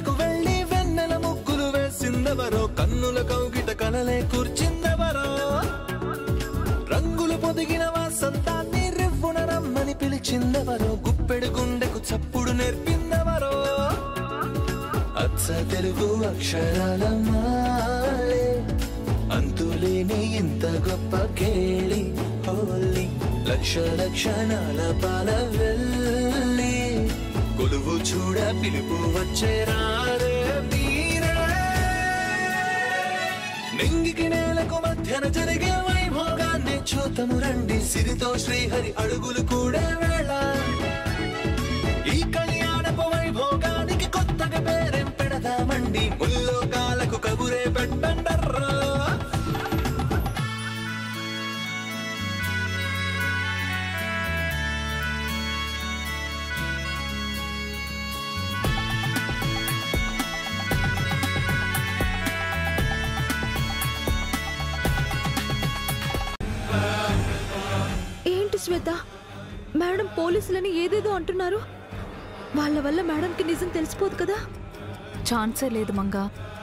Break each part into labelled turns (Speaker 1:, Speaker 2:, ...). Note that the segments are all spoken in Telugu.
Speaker 1: బయటకు వెళ్ళి వెన్నెల ముగ్గులు వేసిందెవరో, కన్నుల కౌగిట కలలే కూర్చిందెవరో, రంగులు పొదిగిన వాసంతాన్ని రివ్వున రమ్మని పిలిచిందెవరో, గుప్పెడు గుండెకు చప్పుడు నేర్పిందెవరో, అచ్చ తెలుగు అక్షరాల మాలే అంతులేని ఇంత గొప్ప కేళి హోలీ, లక్ష లక్షణాల పాల వెళ్ళి కొలువు చూడ పిలుపు వచ్చే రారే మీరే, నింగికి నేలకు మధ్యన జరిగే వైభోగాన్ని చూతము రండి, సిరితో శ్రీహరి అడుగులు కూడా వేళ, ఈ కళ్యాణపు వైభోగానికి కొత్తగా పేరేం పెడదామండి, ముల్లోకాలకు కబురే పెట్టండర్రా.
Speaker 2: ఏంటి శ్వేత, మేడం పోలీసులని ఏదేదో అంటున్నారు. వాళ్ళ వల్ల మేడంకి నిజం తెలిసిపోదు కదా.
Speaker 3: ఛాన్సే లేదు మంగా.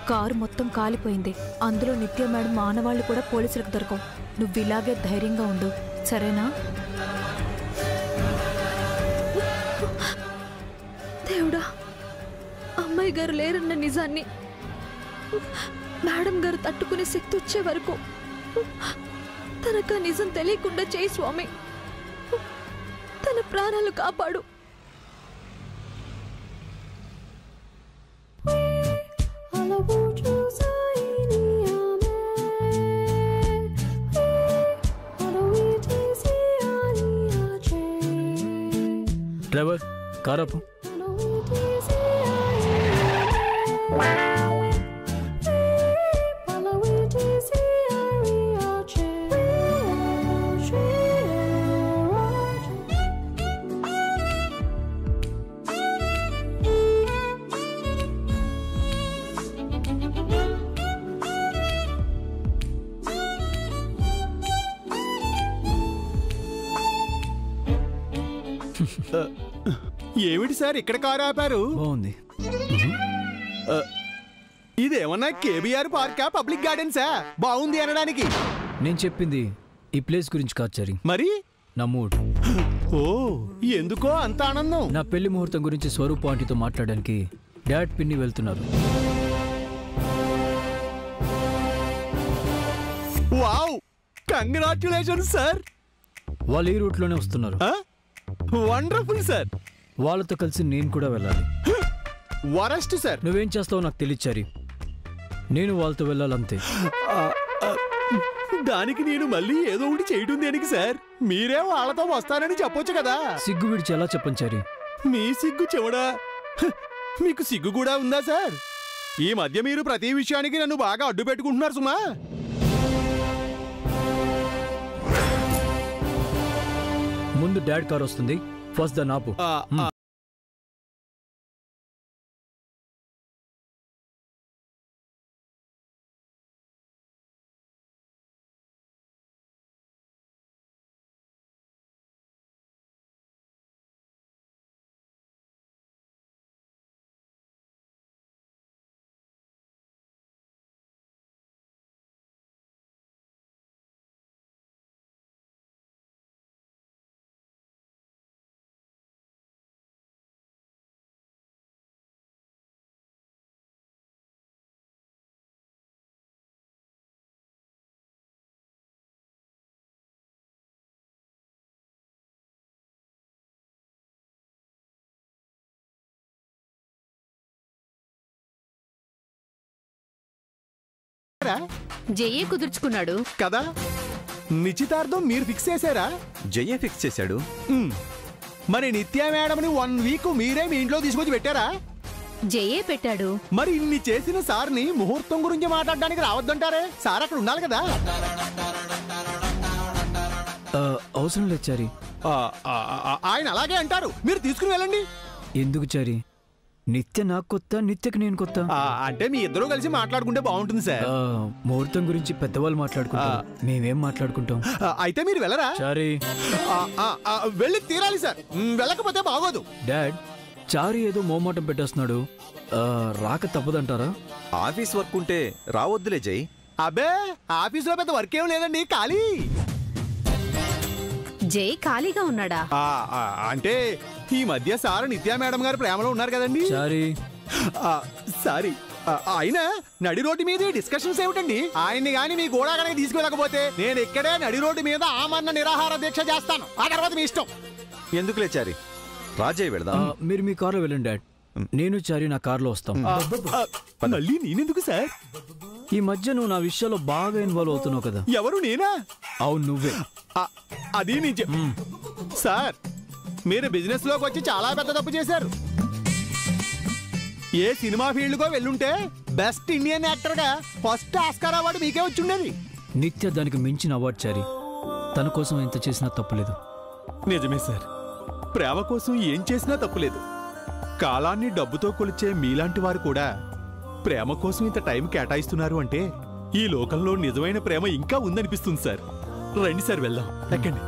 Speaker 3: కారు మొత్తం కాలిపోయింది. అందులో నిత్య మేడం మానవాళ్ళు కూడా పోలీసులకు దొరకవు. నువ్వు ఇలాగే ధైర్యంగా ఉండు, సరేనా?
Speaker 2: దేవుడా, అమ్మాయి గారు లేరన్న నిజాన్ని మేడం గారు తట్టుకునే శక్తి వచ్చే వరకు తనకు నిజం తెలియకుండా చేయి స్వామి. తన ప్రాణాలు కాపాడు.
Speaker 4: డ్రైవర్, కార్ ఆపు.
Speaker 5: ఏమిటి సార్ ఇక్కడ కారు ఆపారు?
Speaker 4: బాగుంది.
Speaker 5: ఇదేమన్నా కేబీఆర్ పార్కా, పబ్లిక్ గార్డెన్సా బాగుంది అనడానికి?
Speaker 4: నేను చెప్పింది ఈ ప్లేస్ గురించి కాదు చారి,
Speaker 5: మరి
Speaker 4: నా మూడ్.
Speaker 5: ఓ, ఎందుకో అంత ఆనందం?
Speaker 4: నా పెళ్లి ముహూర్తం గురించి స్వరూప్ ఆంటీతో మాట్లాడడానికి డాడ్ పిన్ని వెళ్తున్నారు.
Speaker 5: Wow, congratulations sir.
Speaker 4: వాళ్ళు ఈ రూట్లోనే వస్తున్నారు.
Speaker 5: Wonderful sir.
Speaker 4: వాళ్ళతో కలిసి నేను కూడా వెళ్ళాలి.
Speaker 5: Worst sir.
Speaker 4: నువ్వేం చేస్తావో నాకు తెలియదు చారి, నేను వాళ్ళతో వెళ్ళాలంతే.
Speaker 5: దానికి నేను మళ్ళీ ఏదో ఒకటి చేయడం దేనికి సార్? మీరే వాళ్ళతో వస్తానని చెప్పొచ్చు కదా.
Speaker 4: సిగ్గు విడిచి ఎలా చెప్పండి చారి?
Speaker 5: మీ సిగ్గు చెవడా? మీకు సిగ్గు కూడా ఉందా సార్? ఈ మధ్య మీరు ప్రతి విషయానికి నన్ను బాగా అడ్డు పెట్టుకుంటున్నారు సుమా.
Speaker 4: ముందు డాడ్ కార్ వస్తుంది, ఫస్ట్ దాన్ని ఆపు.
Speaker 6: జయ్యే కుదుర్చుకున్నాడు
Speaker 5: కదా. నిశ్చితార్థం మీరు ఫిక్స్ చేశారా?
Speaker 7: జయ్యే ఫిక్స్ చేశాడు.
Speaker 5: మరి నిత్య మేడంని 1 వీక్ మీరే మీ ఇంట్లో తీసుకొచ్చి పెట్టారా?
Speaker 6: జయ్యే పెట్టాడు.
Speaker 5: మరి ఇన్ని చేసిన సార్ని ముహూర్తం గురించి మాట్లాడడానికి రావద్దంటారే? సార్ అక్కడ ఉండాలి కదా.
Speaker 4: అవసరం లేదు చారి.
Speaker 5: ఆయన అలాగే అంటారు, మీరు తీసుకుని వెళ్ళండి.
Speaker 4: ఎందుకు చారి? నిత్య నాకు కొత్త, నిత్యకి నేను కొత్త.
Speaker 5: అంటే మీ ఇద్దరు కలిసి మాట్లాడుకుంటే బాగుంటుంది సార్.
Speaker 4: ముహూర్తం గురించి పెద్దవాళ్ళు మాట్లాడుకుంటారు, మేమేం మాట్లాడుకుంటాం.
Speaker 5: అయితే మీరు వెళ్ళరా?
Speaker 4: చారి,
Speaker 5: వెళ్ళి తీరాలి సార్, వెళ్ళకపోతే బాగోదు.
Speaker 4: డాడ్, చారి ఏదో మోమాటం పెట్టేస్తున్నాడు, రాక తప్పదంటారా?
Speaker 7: ఆఫీస్ వర్క్ ఉంటే రావద్దులే జై.
Speaker 5: అబ్బే ఆఫీసులో పెద్ద వర్క్ ఏం లేదండి, ఖాళీ.
Speaker 6: జై ఖాళీగా ఉన్నాడా?
Speaker 5: అంటే ఈ మధ్య సార్ నిత్యా మేడం గారు ప్రేమలో ఉన్నారు కదండి. సారీ అయినా నడి రోడ్డు మీద డిస్కషన్స్ ఏమిటండి? ఆయన్ని గాని మీ గోడా కనుక తీసుకెళ్ళకపోతే నేను ఇక్కడే నడి రోడ్డు మీద ఆమరణ నిరాహార దీక్ష చేస్తాను. ఆ తర్వాత మీ ఇష్టం.
Speaker 7: ఎందుకులే చారి, రాజయ్య వెళదాం.
Speaker 4: మీరు మీ కారులో వెళ్ళండి డాడ్, నేను చారి నా కారులో వస్తాం.
Speaker 5: మళ్ళీ నేనెందుకు సార్?
Speaker 4: ఈ మధ్య నువ్వు నా విషయాల్లో బాగా ఇన్వాల్వ్ అవుతున్నావు కదా.
Speaker 5: ఎవరు? నేనా?
Speaker 4: అవును నువ్వే.
Speaker 5: అది నిజం సార్. మీరు బిజినెస్ లోకి వచ్చి చాలా పెద్ద తప్పు చేశారు. ఏ సినిమా ఫీల్డ్ కో వెళ్ళుంటే బెస్ట్ ఇండియన్ యాక్టర్ గా ఫస్ట్ ఆస్కార్ అవార్డు మీకే వచ్చి ఉండేది.
Speaker 4: నిత్య దానికి మించిన అవార్డు చారి. తన కోసం ఎంత చేసినా తప్పులేదు.
Speaker 5: నిజమే సార్, ప్రేమ కోసం ఏం చేసినా తప్పులేదు. కాలాన్ని డబ్బుతో కొలిచే మీలాంటి వారు కూడా ప్రేమ కోసం ఇంత టైం కేటాయిస్తున్నారు అంటే ఈ లోకంలో నిజమైన ప్రేమ ఇంకా ఉందనిపిస్తుంది సార్. రండి సార్ వెళ్దాం, ఎక్కండి.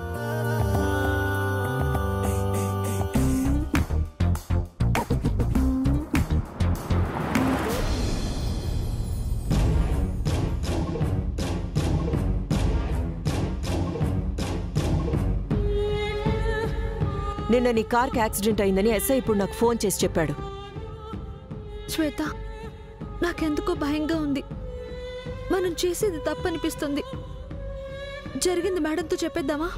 Speaker 8: నిన్న నీ కార్కి యాక్సిడెంట్ అయిందని ఎస్ఐ ఇప్పుడు నాకు ఫోన్ చేసి చెప్పాడు.
Speaker 2: శ్వేత, నాకెందుకో భయంగా ఉంది. మనం చేసేది తప్పనిపిస్తుంది. జరిగింది మేడంతో చెప్పేద్దామా?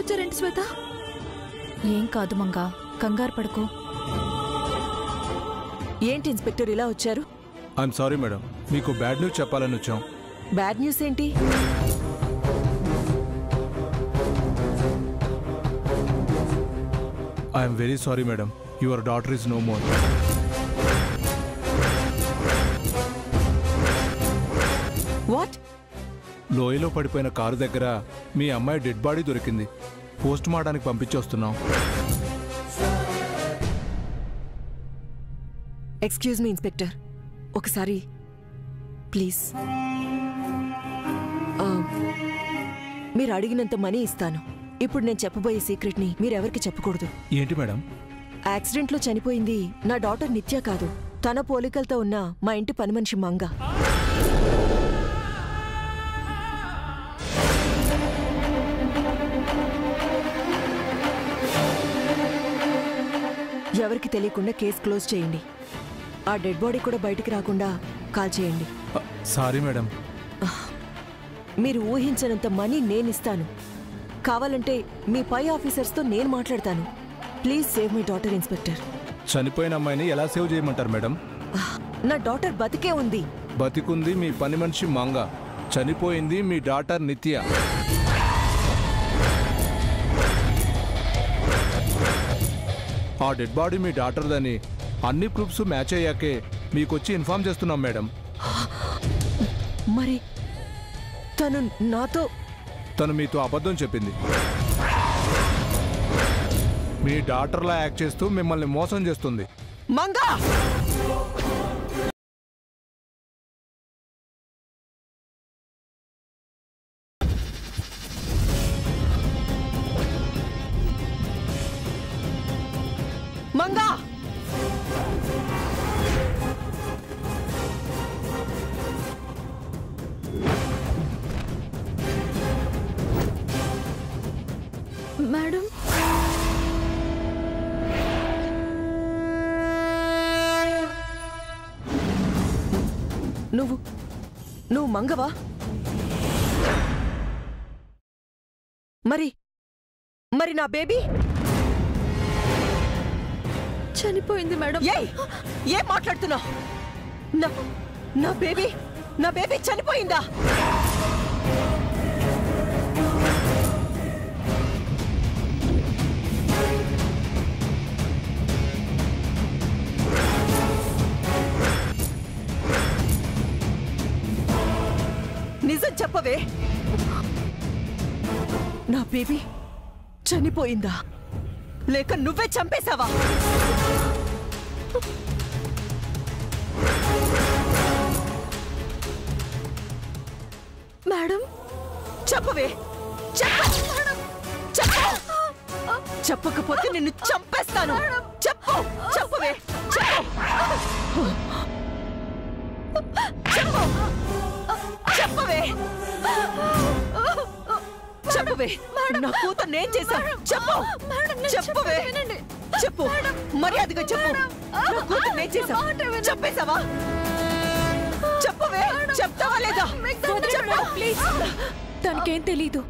Speaker 2: వచ్చారేంటి శ్వేత?
Speaker 3: ఏం కాదు మంగా, కంగారు పడుకో.
Speaker 8: ఏంటి ఇన్స్పెక్టర్ ఇలా వచ్చారు?
Speaker 9: ఐఎమ్ సారీ మేడం, మీకు బ్యాడ్ న్యూస్ చెప్పాలని వచ్చాం.
Speaker 8: బ్యాడ్ న్యూస్ ఏంటి?
Speaker 9: I'm very sorry madam, your daughter is no more.
Speaker 8: What?
Speaker 9: లోయలో పడిపోయిన కారు దగ్గర మీ అమ్మాయి డెడ్ బాడీ దొరికింది. పోస్ట్ మార్టానికి పంపించొస్తున్నాం.
Speaker 8: ఎక్స్క్యూజ్ మీ ఇన్స్పెక్టర్, ఒకసారి ప్లీజ్. మీరు అడిగినంత మనీ ఇస్తాను. ఇప్పుడు నేను చెప్పబోయే సీక్రెట్ని మీరెవరికి చెప్పకూడదు.
Speaker 9: ఏంటి మేడం?
Speaker 8: యాక్సిడెంట్లో చనిపోయింది నా డాటర్ నిత్య కాదు, తన పోలికలతో ఉన్న మా ఇంటి పని మనిషి మంగ. ఎవరికి తెలియకుండా కేసు క్లోజ్ చేయండి. ఆ డెడ్ బాడీ కూడా బయటికి రాకుండా కాల్ చేయండి.
Speaker 9: Sorry madam.
Speaker 8: మీరు ఊహించినంత మనీ నేనిస్తాను. కావాలంటే మీ పై ఆఫీసర్స్తో నేను మాట్లాడతాను. Please save my daughter inspector.
Speaker 9: చనిపోయిన అమ్మాయిని ఎలా సేవ్ చేయమంటారు మేడం?
Speaker 8: నా డాటర్ బతికే ఉంది.
Speaker 9: బతికుంది మీ పని మనిషి మంగ, చనిపోయింది మీ డాటర్ నిత్య. ఆ డెడ్ బాడీ మీ డాటర్దని అన్ని ప్రూఫ్స్ మ్యాచ్ అయ్యాకే మీకొచ్చి ఇన్ఫార్మ్ చేస్తున్నాం మేడం.
Speaker 8: మరి తను
Speaker 9: మీతో అబద్ధం చెప్పింది. మీ డాటర్లా యాక్ట్ చేస్తూ మిమ్మల్ని మోసం చేస్తుంది.
Speaker 8: మంగా! మంగా!
Speaker 2: మేడం,
Speaker 8: నువ్వు మంగవా? మరి నా బేబీ
Speaker 2: చనిపోయింది మేడం.
Speaker 8: ఏం మాట్లాడుతున్నావు? నా బేబీ చనిపోయిందా? నిజం చెప్పవే, నా బేబీ చనిపోయిందా లేక నువ్వే చంపేశావా?
Speaker 2: మేడం
Speaker 8: చెప్పవే, చెప్పకపోతే నిన్ను చంపేస్తాను. చెప్పవే, చెప్పవే, నా కూతురు నేను చేశాను. చెప్పు, మర్యాదగా చెప్పు. నా కూతురు నేను చేశాను. చెప్పేశావా? చెప్పవే, చెప్తావా లేదా?
Speaker 3: ప్లీజ్, తనకేం తెలీదు.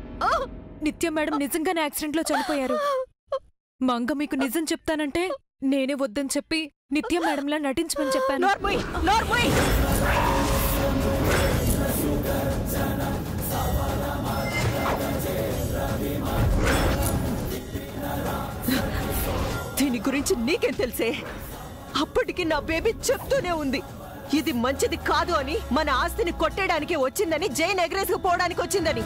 Speaker 3: నిత్య మేడం నిజంగానే యాక్సిడెంట్ లో చనిపోయారు. మంగ మీకు నిజం చెప్తానంటే నేనే వద్దని చెప్పి నిత్య మేడంలా నటించమని చెప్పాను.
Speaker 8: దీని గురించి నీకేం తెలుసే? అప్పటికి నా బేబీ చెప్తూనే ఉంది, ఇది మంచిది కాదు అని, మన ఆస్తిని కొట్టేయడానికి వచ్చిందని, జైన్ ఎగరేసుకుపోవడానికి వచ్చిందని.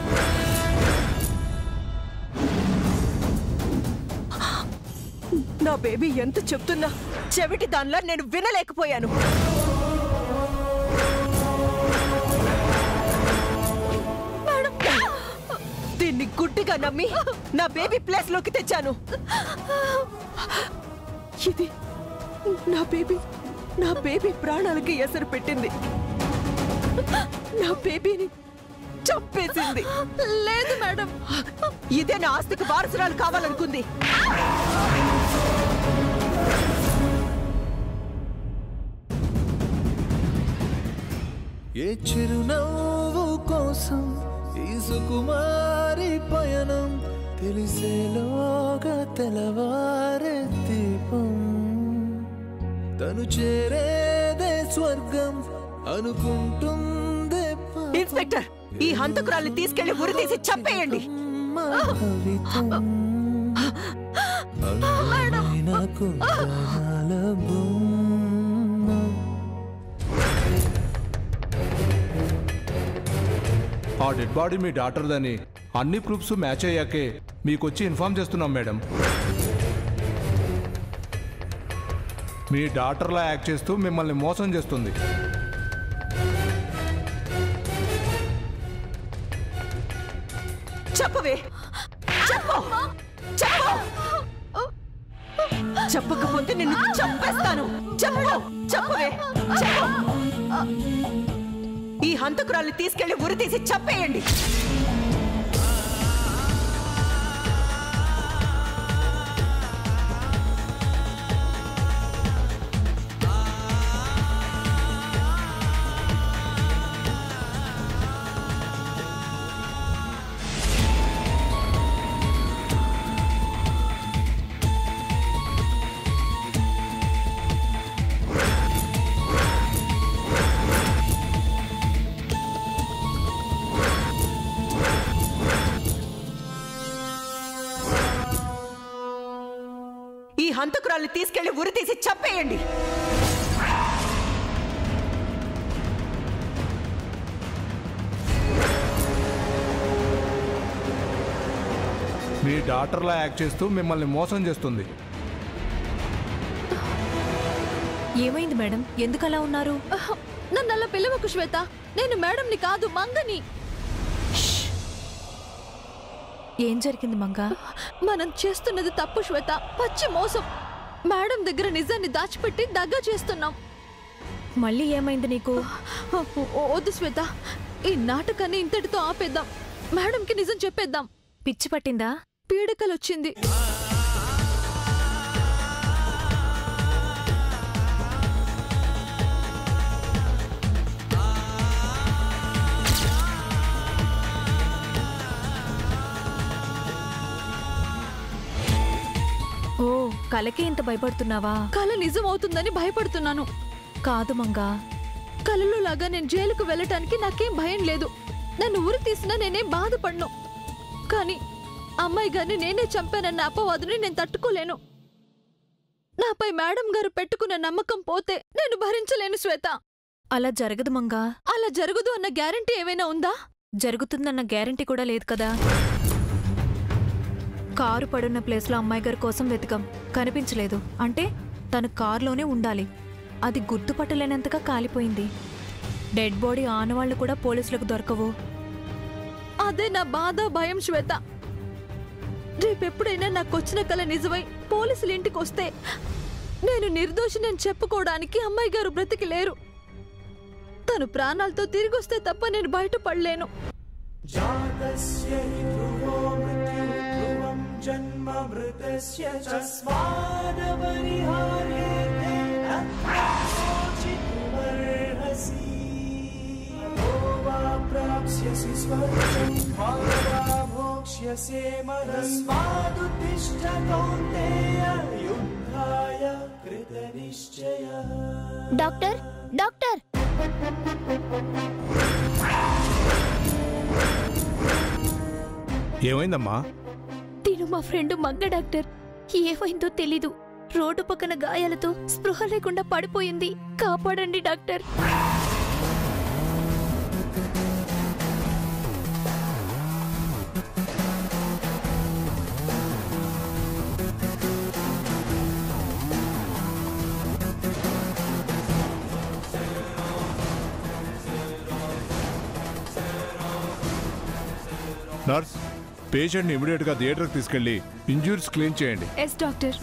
Speaker 8: నా బేబీ ఎంత చెప్తున్నా చెవిటి దానిలా నేను వినలేకపోయాను. దీన్ని గుడ్డిగా నమ్మి నా బేబీ ప్లేస్ లోకి తెచ్చాను. ఇది నా బేబీ ప్రాణాలకి ఎసరు పెట్టింది. నా బేబీని చంపేసింది.
Speaker 2: లేదు మేడం,
Speaker 8: ఇదే నా ఆస్తికి వారసురాలు కావాలనుకుంది.
Speaker 1: ఏ చిరునవ్వు కోసం ఈ సుకుమారి పయనం, తెలిసేలోగా తెలవారే దీపం, తను చేరేదే స్వర్గం అనుకుంటుందే.
Speaker 8: ఇన్స్పెక్టర్, ఈ హంతకురాల్ని తీసుకెళ్లి ఉరి తీసి చంపేయండి.
Speaker 9: ఆ డెడ్ బాడీ మీ డాక్టర్దని అన్ని ప్రూఫ్స్ మ్యాచ్ అయ్యాకే మీకొచ్చి ఇన్ఫార్మ్ చేస్తున్నాం మేడం. మీ డాక్టర్లా యాక్ట్ చేస్తూ మిమ్మల్ని మోసం చేస్తుంది.
Speaker 8: చెప్పవే, చెప్పకపోతే నిన్ను చంపేస్తాను. చెప్పవే, ఈ హంతకురాల్ని తీసుకెళ్లి ఉరి తీసి చంపేయండి. ఈ హంతకురాల్ని తీసుకెళ్లి ఉరి తీసి చంపేయండి.
Speaker 9: మీ డాక్టర్లా యాక్ట్ చేస్తూ మిమ్మల్ని మోసం చేస్తుంది.
Speaker 3: ఏమైంది మేడం, ఎందుకు అలా ఉన్నారు?
Speaker 2: నన్ను అలా పిలవకు శ్వేత, నేను మేడంని కాదు, మంగని.
Speaker 3: ఏం జరిగింది మంగ?
Speaker 2: మనం చేస్తున్నది తప్పు శ్వేత, పచ్చి మోసం. మేడం దగ్గర నిజాన్ని దాచిపెట్టి దగా చేస్తున్నాం.
Speaker 3: మళ్ళీ ఏమైంది నీకు?
Speaker 2: వద్దు శ్వేత, ఈ నాటకాన్ని ఇంతటితో ఆపేద్దాం. మేడంకి నిజం చెప్పేద్దాం.
Speaker 3: పిచ్చి పట్టిందా?
Speaker 2: పీడకలొచ్చింది.
Speaker 3: కలకే ఇంత భయపడుతున్నావా?
Speaker 2: కల నిజం అవుతుందని భయపడుతున్నాను.
Speaker 3: కాదు మంగా,
Speaker 2: కలలో లాగా నేను జైలుకు వెళ్ళటానికి నాకేం భయం లేదు. నన్ను ఊరి తీసినా నేనేం బాధపడను. కానీ అమ్మాయి గారిని నేనే చంపానన్న అపవాదుని నేను తట్టుకోలేను. నాపై మేడం గారు పెట్టుకున్న నమ్మకం పోతే నేను భరించలేను శ్వేత.
Speaker 3: అలా జరగదు మంగా.
Speaker 2: అలా జరగదు అన్న గ్యారంటీ ఏమైనా ఉందా?
Speaker 3: జరుగుతుందన్న గ్యారంటీ కూడా లేదు కదా. కారు పడున్న ప్లేస్లో అమ్మాయి గారి కోసం వెతికాం, కనిపించలేదు. అంటే తను కారులోనే ఉండాలి. అది గుర్తుపట్టలేనంతగా కాలిపోయింది. డెడ్ బాడీ ఆనవాళ్లు కూడా పోలీసులకు దొరకవు.
Speaker 2: అదే నా బాధ, భయం శ్వేత. రేపెప్పుడైనా నాకొచ్చిన కల నిజమై పోలీసులు ఇంటికి వస్తే నేను నిర్దోషిని చెప్పుకోవడానికి అమ్మాయి గారు బ్రతికి లేరు. తను ప్రాణాలతో తిరిగొస్తే తప్ప నేను బయటపడలేను.
Speaker 10: డాక్టర్, డాక్టర్,
Speaker 9: ఏమైందమ్మా?
Speaker 10: తిను మా ఫ్రెండ్ మంగ డాక్టర్. ఏమైందో తెలీదు. రోడ్డు పక్కన గాయాలతో స్పృహ లేకుండా పడిపోయింది. కాపాడండి డాక్టర్.
Speaker 9: నర్స్, పేషెంట్ని ఇమీడియట్గా థియేటర్కి తీసుకెళ్లి ఇంజ్యూరీస్ క్లీన్ చేయండి.
Speaker 3: Yes doctor.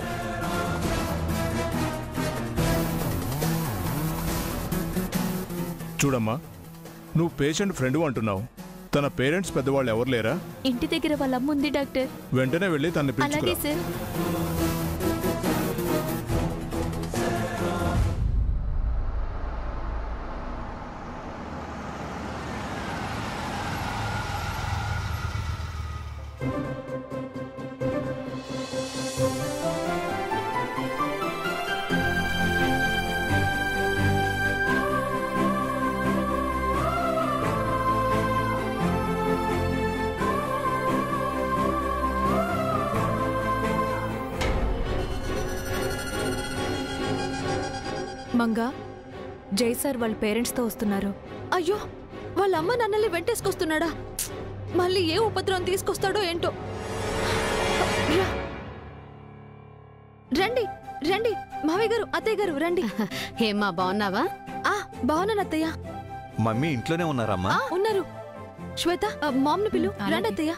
Speaker 9: చూడమ్మా, నువ్వు పేషెంట్ ఫ్రెండ్ అంటున్నావు. తన పేరెంట్స్ పెద్దవాళ్ళు ఎవరు లేరా?
Speaker 10: ఇంటి దగ్గర వాళ్ళ అమ్మ ఉంది డాక్టర్.
Speaker 9: వెంటనే వెళ్ళి తనని
Speaker 10: అలాగే
Speaker 9: పిలుచుకురా.
Speaker 10: సార్.
Speaker 3: మంగా, జై సార్ వాళ్ళ పేరెంట్స్తో వస్తున్నారు.
Speaker 2: అయ్యో, వాళ్ళ అమ్మ నన్నల్ని వెంటేసుకొస్తున్నాడా? మళ్ళీ ఏ ఉపద్రవం తీసుకొస్తాడో ఏంటో. రండి రండి, మావయ్య గారు, అత్తయ్య గారు రండి.
Speaker 6: హేమా, బాగున్నావా?
Speaker 2: బాగున్నాను అత్తయ్య.
Speaker 7: మమ్మీ ఇంట్లోనే ఉన్నారమ్మా?
Speaker 2: ఉన్నారు. శ్వేత, మామ్ని పిలు. రండి అత్తయ్య.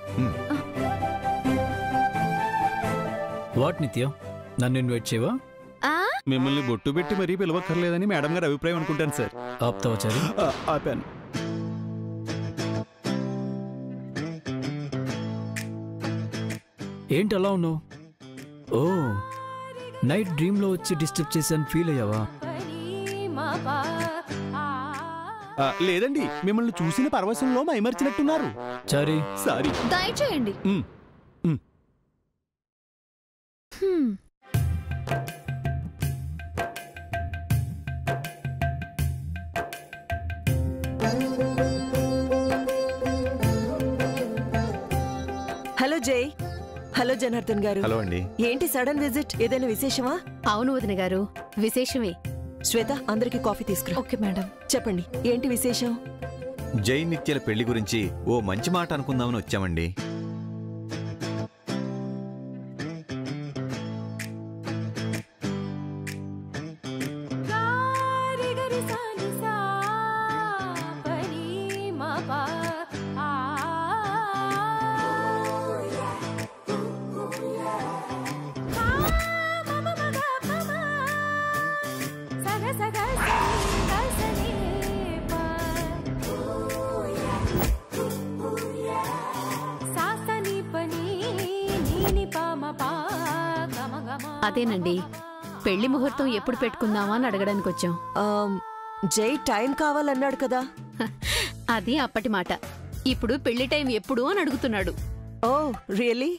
Speaker 4: వాట్ నిత్య, నన్ను ఇన్వైట్ చేయవా?
Speaker 5: మిమ్మల్ని బొట్టు పెట్టి మరీ పిలవక్కర్లేదని మేడం గారి అభిప్రాయం అనుకుంటాను సార్.
Speaker 4: ఆపుతావా చారి?
Speaker 5: ఆపాను.
Speaker 4: ఏంటి అలా ఉన్నావు? ఓ, నైట్ డ్రీమ్లో వచ్చి డిస్టర్బ్ చేశాను ఫీల్ అయ్యావా?
Speaker 5: లేదండి, మిమ్మల్ని చూసిన పరవశంలో మైమర్చినట్టున్నారు.
Speaker 4: చారి,
Speaker 5: సారీ.
Speaker 2: దయచేయండి.
Speaker 8: హలో జై. హలో జనార్దన్ గారు.
Speaker 7: హలో అండి.
Speaker 8: ఏంటి సడన్ విజిట్? ఏదైనా విశేషమా?
Speaker 6: అవును వదిన గారు, విశేషమే.
Speaker 8: శ్వేత, అందరికి కాఫీ తీసుకురా.
Speaker 3: Okay madam.
Speaker 8: చెప్పండి, ఏంటి విశేషం?
Speaker 7: జై నిత్యల పెళ్లి గురించి ఓ మంచి మాట అనుకుందామని వచ్చామండి.
Speaker 6: అదేనండి, పెళ్లి ముహూర్తం ఎప్పుడు పెట్టుకుందామా అని అడగడానికి వచ్చాం.
Speaker 8: జై టైం కావాలన్నాడు కదా.
Speaker 6: అది అప్పటి మాట. ఇప్పుడు పెళ్లి టైం ఎప్పుడు అని అడుగుతున్నాడు.
Speaker 8: ఓ రియల్లీ?